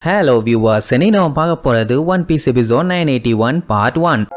Hello viewers, இன்னைக்கு நம்ம பார்க்க போறது One Piece episode 981 part 1.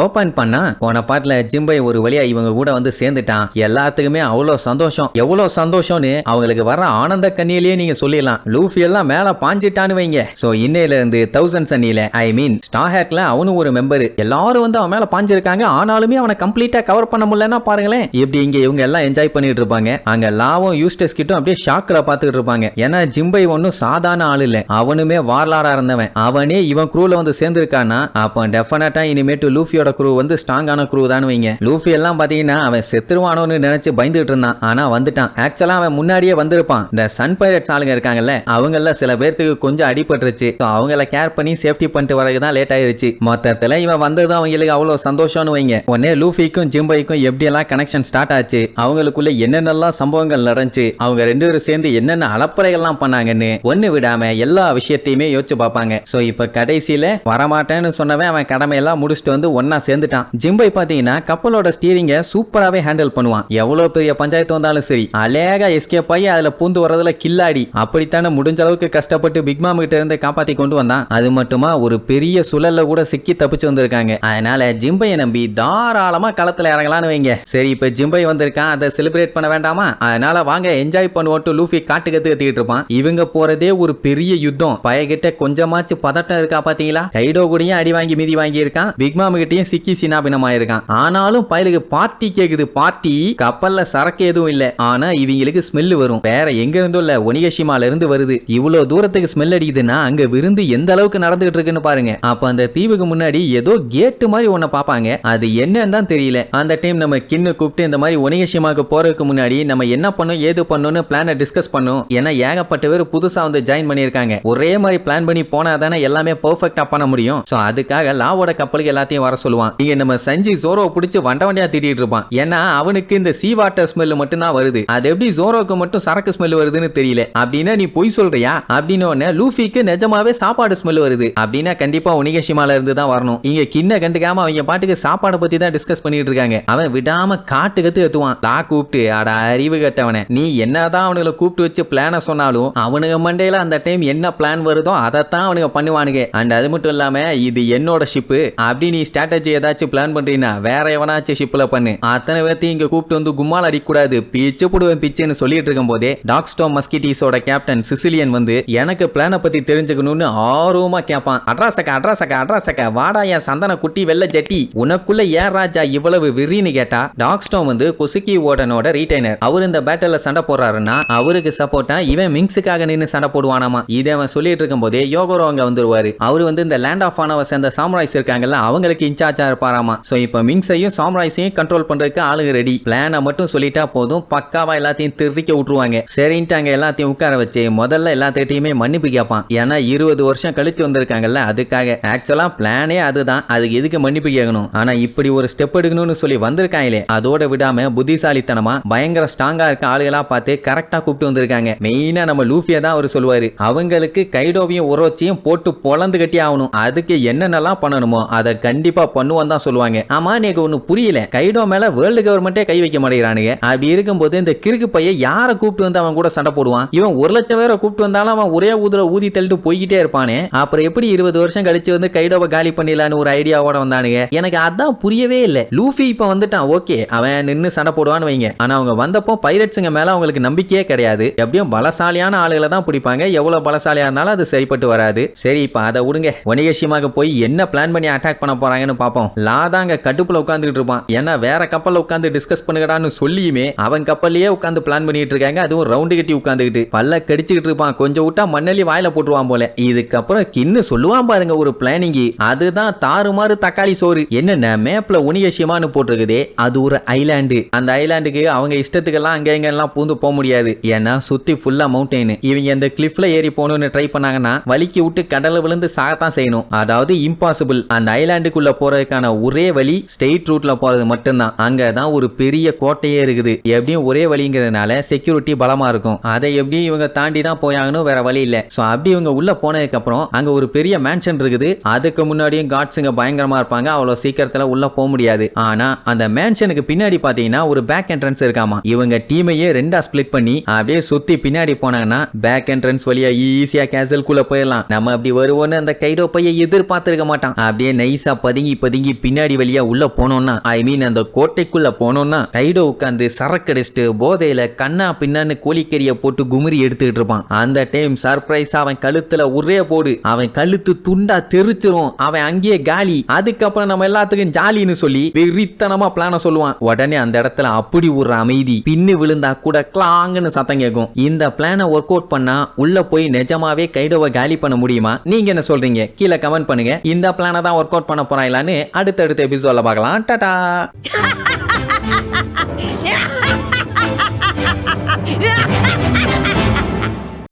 Open பண்ணா போன பாட்டுல ஜிம்பை ஒரு வழியா இவங்க கூட வந்து சேர்ந்துட்டான். எல்லாத்துக்குமே அவ்வளோ சந்தோஷம். எவ்வளோ சந்தோஷம்னு அவங்களுக்கு வர ஆனந்த கண்ணியிலேயே நீங்க சொல்லிடலாம். லூஃபி எல்லாம் மேல பாஞ்சிட்டான்னு வைங்க. சோ இன்னையில இருந்து 1000 சன்னில ஐ மீன் ஸ்டார் ஹேக்ல அவனும் ஒரு மெம்பர். எல்லாரும் வந்து அவன் மேல பாஞ்சிருக்காங்க. ஆனாலுமே அவனை கம்ப்ளீட்டா கவர் பண்ண முடியலன்னா பாருங்களேன். இப்படி இங்க இவங்க எல்லாம் என்ஜாய் பண்ணிட்டு இருப்பாங்க. அங்க லாவும் யூஸ்டஸ் கிட்டும் அப்படியே ஷாக்ல பாத்துக்கிட்டு இருப்பாங்க. ஏன்னா ஜிம்பை ஒன்னும் சாதாரண ஆள் இல்ல. அவனுமே வார்லாடா இருந்தவன். அவனே இவன் க்ரூல வந்து சேர்ந்திருக்கானா அப்ப டெஃபினட்டா இனிமேட்டு லூஃபியோட க்ரூ வந்து ஸ்ட்ராங்கான க்ரூ தான் வைங்க. லூஃபி எல்லாம் பாத்தீங்கன்னா அவன் செத்துருவானோன்னு நினைச்சு பயந்துட்டு இருந்தான். ஆனா வந்துட்டான். ஆக்சுவலா அவன் முன்னாடியே வந்திருப்பான். இந்த சன் பைரட்ஸ் ஆளுங்க இருக்காங்கல்ல, அவங்கள சில பேர்த்துக்கு கொஞ்சம் அடிபட்டுருச்சு. அவங்கள கேர் பண்ணி சேஃப்டி பண்ணிட்டு வரதுதான் லேட் ஆயிருச்சு. மொத்தத்துல இவன் வந்ததும் அவங்களுக்கு அவ்வளவு சந்தோஷம்னு வைங்க. உடனே லூஃபிக்கும் ஜிம்பைக்கும் எப்படி எல்லாம் கனெக்ஷன் ஸ்டார்ட் ஆச்சு, அவங்களுக்குள்ள என்னென்னலாம் சம்பவங்கள் நடந்துச்சு, அவங்க ரெண்டு பேரும் சேர்ந்து என்னென்ன அலப்பறைகள்லாம் பண்ணாங்கன்னு ஒண்ணு விடாம எல்லா விஷயத்தையுமே யோசிச்சு பார்ப்பாங்க. சோ இப்ப கடைசியில வரமாட்டேன்னு சொன்னவன் அவன் கடமையெல்லாம் முடிச்சுட்டு வந்து ஒன்னா சேர்ந்துட்டான். ஜிம்பை பாத்தீங்கன்னா கப்பலோட ஸ்டீரிங்க சூப்பராவே ஹேண்டில் பண்ணுவான். எவ்வளவு பெரிய பஞ்சாயத்து வந்தாலும் சரி அழகா எஸ்கேப் ஆகி அதுல பூந்து வரதுல கில்லாடி. அப்படித்தானே முடிஞ்ச அளவுக்கு கஷ்டப்பட்டு பிக்மாம் கிட்ட இருந்து காப்பாத்தி கொண்டு வந்தான். அது மட்டுமா ஒரு பெரிய சுழல்ல கூட சிக்கி தப்பிச்சு வந்திருக்காங்க. அதனால ஜிம்பையை நம்பி தாராளமா களத்துல இறங்கலான்னு வைங்க. சரி இப்ப ஜிம்பை வந்திருக்கான், அதை செலிப்ரேட் பண்ண வேண்டாமா? அதனால வாங்க என்ஜாய் பண்ணுவோம். லூஃபி காட்டு கத்துக்கிட்டு இருப்பான். இவங்க போறதே ஒரு பெரிய யுத்தம். பயகிட்ட கொஞ்சமாச்சு பதட்டம் இருக்கா பாத்தீங்களா? கைடோ கூடயும் அடி வாங்கி மிதி வாங்கி இருக்கான். பிக்மாம் கிட்டயும் சிக்கி சினாபினமாயிருக்கான். ஆனாலும் பயலுக்கு பார்ட்டி கேக்குது. பார்ட்டி கப்பல்ல சரக்கு எதுவும் இல்ல. ஆனா இவங்களுக்கு ஸ்மெல் வரும். வேற எங்க இருந்தும் இல்ல, ஒனிகஷிமால இருந்து வருது. இவ்வளவு தூரத்துக்கு ஸ்மெல் அடிக்குதுன்னா அங்க விருந்து எந்த அளவுக்கு நடந்துகிட்டு இருக்குன்னு பாருங்க. அப்ப அந்த தீவுக்கு முன்னாடி ஏதோ கேட்டு மாதிரி ஒன்ன பாப்பாங்க. அது என்னன்னு தான் தெரியல. அந்த டைம் நம்ம கின்னு கூப்பிட்டு இந்த மாதிரி ஒனிகஷிமாக்கு போறதுக்கு முன்னாடி நம்ம என்ன பண்ணும் ஏது பண்ணணும்னு பிளானை டிஸ்கஸ் பண்ணும். ஏன்னா ஏகப்பட்ட பேர் புதுசா வந்து ஜாயின் பண்ணிருக்காங்க. ஒரே மாதிரி பிளான் பண்ணி போனா தானே எல்லாமே பெர்ஃபெக்ட்டா பண்ண முடியும். சோ அதுக்காக லாவோட கப்பலுக்கு எல்லாத்தையும் வர சொல்லுவான். இங்க நம்ம சஞ்சி ஜோரோ பிடிச்சு வண்டியா திட்டிட்டு இருப்பான். ஏன்னா அவனுக்கு இந்த சீ வாட்டர் ஸ்மெல் மட்டும் தான் வருது. அது எப்படி ஜோரோக்கு மட்டும் சரக்கு ஸ்மெல் வருதுன்னு தெரியல. அப்படின்னா நீ பொய் சொல்றியா அப்படின்னு லூஃபிக்கு நிஜமாவே சாப்பாடு ஸ்மெல் வருது. அப்படின்னா கண்டிப்பா ஒனிகஷிமால இருந்து தான் வரணும். இங்க கிண்ண கண்டுக்காம அவங்க பாட்டுக்கு சாப்பாடு பத்தி தான் டிஸ்கஸ் பண்ணிட்டு இருக்காங்க. அவன் விடாம காட்டு கத்து எத்துவான். லா கூப்பிட்டு அட அறிவு கட்டவன, நீ என்னதான் அவனுங்களை கூப்பிட்டு வச்சு பிளான சொன்னாலும் அவனுங்க மண்டையில அந்த டைம் என்ன பிளான் வருதோ அதைத்தான் அவனுங்க பண்ணுவானுங்க. அண்ட் அது மட்டும் இல்லாம இது என்னோட ஷிப்பு அப்படி நீ ஸ்ட்ராட்டஜி ஏதாச்சும் பிளான் பண்றீங்கன்னா வேற எவனாச்சும் ஷிப்ல பண்ணு. அத்தனை பேர்த்தையும் இங்க கூப்பிட்டு வந்து கும்மால் அடிக்கூடாது, பிச்சு போடுவேன் பிச்சுன்னு சொல்லிட்டு இருக்கும் போதே டாக்ஸ்டோம் மஸ்கிட்டீஸோட கேப்டன் சிசிலியன் வந்து எனக்கு பிளான பத்தி தெரிஞ்சுக்கணும்னு ஆர்வமா கேட்பான். அட்ராசக்க வாடா என் சந்தன குட்டி வெள்ள ஜட்டி, உனக்குள்ள ஏன் ராஜா இவ்வளவு விரின்னு கேட்டா டாக்ஸ்டோம் வந்து கொசுக்கி ஓடனோட ரீடைனர். அவர் இந்த பேட்டல்ல சண்டை போடுறாருன்னா அவருக்கு சப்போர்ட்டா இவன் மிங்ஸுக்காக நின்று சண்டை போடுவானாமா. இதை அவன் சொல்லிட்டு இருக்கும் போதே யோகரோ அங்க வந்துருவாரு. அவர் வந்து இந்த லேண்ட் ஆஃப் ஆனவ சேர்ந்த சாமுராய்ஸ் இருக்காங்கல்ல, அவங்களுக்கு இன்சார்ஜா இருப்பாராமா. சோ இப்போ மிங்ஸையும் சாம்ராய்ஸையும் கண்ட்ரோல் பண்றதுக்கு ஆளுங்க ரெடி. பிளானை மட்டும் சொல்லிட்டா போதும், பக்காவா எல்லாத்தையும் திருக்க விட்டுருவாங்க. சரின்ட்டு அங்க எல்லாத்தையும் உட்கார வச்சு முதல்ல எல்லாத்தையுமே மன்னிப்பு கேட்பான். ஏன்னா 20 வருஷம் கழிச்சு வந்திருக்காங்கல்ல, அதுக்காக. ஆக்சுவலா பிளானே அதுதான், அதுக்கு எதுக்கு மன்னிப்பு கேட்கணும்? ஆனா இப்படி ஒரு ஸ்டெப் எடுக்கணும்னு சொல்லி வந்திருக்காங்களே, அதோட விடாம புத்திசாலித்தனமா பயங்கர ஸ்ட்ராங்கா இருக்க ஆளுகளா பார்த்து கரெக்டா கூப்பிட்டு வந்திருக்காங்க. மெயினா நம்ம லூஃபியா தான் அவர் சொல்லுவாரு. அவங்களுக்கு கைடோவையும் உரோச்சியும் போட்டு பொழந்து கட்டி ஆகணும். அதுக்கு என்னென்னலாம் பண்ணணுமோ அதை கண்டிப்பா பண்ணுவான் தான் சொல்லுவாங்க. ஆமா நீங்க ஒண்ணு புரியல, கைடோ மேல வேர்ல்டு கவர்மெண்டே கை வைக்க மாட்டேங்கிறானுங்க. அப்படி இருக்கும்போது இந்த கிறுக்கு பையன் யாரை கூப்பிட்டு வந்து அவன் கூட சண்டை போடுவான்? இவன் 1 லட்சம் பேரை கூப்பிட்டு வந்தாலும் அவன் ஒரே ஊதுல ஊதி தள்ளிட்டு போய்கிட்டே இருப்பானே. அப்புறம் எப்படி 20 வருஷம் கழிச்சு வந்து கைடோவை காலி பண்ணிடலான்னு ஒரு ஐடியாவோட வந்தானுங்க. எனக்கு அதான் புரியவே இல்லை. லூஃபி இப்ப வந்துட்டான், ஓகே அவன் நின்னு சண்டை போடுவான்னு வைங்க. ஆனா அவங்க வந்தப்போ பைரட்ஸுங்க மேல அவங்களுக்கு நம்பிக்கையே கிடையாது. எப்படியும் பலசாலியான ஆளுகளை தான் பிடிப்பாங்க. எவ்வளவு பலசாலியா இருந்தாலும் அது சரிப்பட்டு வராது. சரி இப்ப அதை விடுங்க. ஒனிகஷிமாக்கு போய் என்ன பிளான் பண்ணி அட்டாக் பண்ண போறாங்கன்னு பாப்போம். லாதாங்க கடுப்புல உட்கார்ந்துட்டு இருப்பான். ஏன்னா வேற கப்பல்ல உட்கார்ந்து டிஸ்கஸ் பண்ணுங்கடான்னு சொல்லியுமே அவன் கப்பல்லையே உட்கார்ந்து பிளான் பண்ணிட்டு இருக்காங்க. அதுவும் ரவுண்டு கட்டி உட்கார்ந்துகிட்டு பல்ல கடிச்சுக்கிட்டு இருப்பான். கொஞ்சம் விட்டா மண்ணலி வாயில போட்டுருவான் போல. இதுக்கப்புறம் கின்னு சொல்லுவான் பாருங்க ஒரு பிளானிங். அதுதான் தாறுமாறு தக்காளி சோறு. என்னென்ன மேப்ல ஒனிகஷிமான்னு போட்டிருக்குதே, அது ஒரு ஐலாண்டு. அந்த ஐலாண்டுக்கு அவங்க இஷ்டத்துக்கெல்லாம் அங்க எங்க எல்லாம் பூந்து போக முடியாது. ஏன்னா சுத்தி ஃபுல்லா மவுண்டைன். இவங்க அந்த கிளிஃப்ல ஏறி போகணும்னு ட்ரை பண்ணாங்கன்னா வலிக்கு விட்டு கடலை விழுந்து சாகத்தான் செய்யணும். அதாவது இம்பாசிபிள். அந்த ஐலாண்டுக்குள்ள போற போறதுக்கான ஒரே வழி ஸ்ட்ரெயிட் ரூட்ல போறது மட்டும்தான். அங்கதான் ஒரு பெரிய கோட்டையே இருக்குது. எப்படியும் ஒரே வழிங்கிறதுனால செக்யூரிட்டி பலமா இருக்கும். அதை எப்படியும் இவங்க தாண்டி தான் போயாகணும், வேற வழி இல்ல. சோ அப்படி இவங்க உள்ள போனதுக்கு அப்புறம் அங்க ஒரு பெரிய மேன்ஷன் இருக்குது. அதுக்கு முன்னாடியும் காட்ஸுங்க பயங்கரமா இருப்பாங்க. அவ்வளவு சீக்கிரத்துல உள்ள போக முடியாது. ஆனா அந்த மேன்ஷனுக்கு பின்னாடி பாத்தீங்கன்னா ஒரு பேக் என்ட்ரன்ஸ் இருக்காமா. இவங்க டீமையே ரெண்டா ஸ்பிளிட் பண்ணி அப்படியே சுத்தி பின்னாடி போனாங்கன்னா பேக் என்ட்ரன்ஸ் வழியா ஈஸியா கேசல்குள்ள போயிடலாம். நம்ம அப்படி வருவோன்னு அந்த கைடோ பைய எதிர்பார்த்திருக்க மாட்டான். அப்படியே நைஸா பதுங்கி பதுங்கி பின்னாடி வழியா உள்ள போனோம்னா, ஐ மீன் அந்த கோட்டைக்குள்ள போனோம்னா, கைடோ உட்காந்து சரக்கடிச்சிட்டு போதையில கண்ணா பின்னான்னு கோழிக்கறிய போட்டு குமுறி எடுத்துக்கிட்டு இருப்பான். அந்த டைம் சர்ப்ரைஸ் அவன் கழுத்துல ஒரே போடு, அவன் கழுத்து துண்டா தெரிச்சிரும். அவன் அங்கேயே காலி. அதுக்கப்புறம் நம்ம எல்லாத்துக்கும் ஜாலின்னு சொல்லி வெறித்தனமா பிளான சொல்லுவான். உடனே அந்த இடத்துல அப்படி ஒரு அமைதி, பின்னு விழுந்தா கூட கிளாங்னு சத்தம் கேட்கும். இந்த பிளான ஒர்க் அவுட் பண்ணா உள்ள போய் நிஜமாவே கைடோவை காலி பண்ண முடியுமா? நீங்க என்ன சொல்றீங்க? கீழே கமெண்ட் பண்ணுங்க. இந்த பிளான தான் ஒர்க் அவுட் பண்ண போறாங்களான்னு அடுத்தடுத்த எபிசோட்ல பார்க்கலாம். டாடா.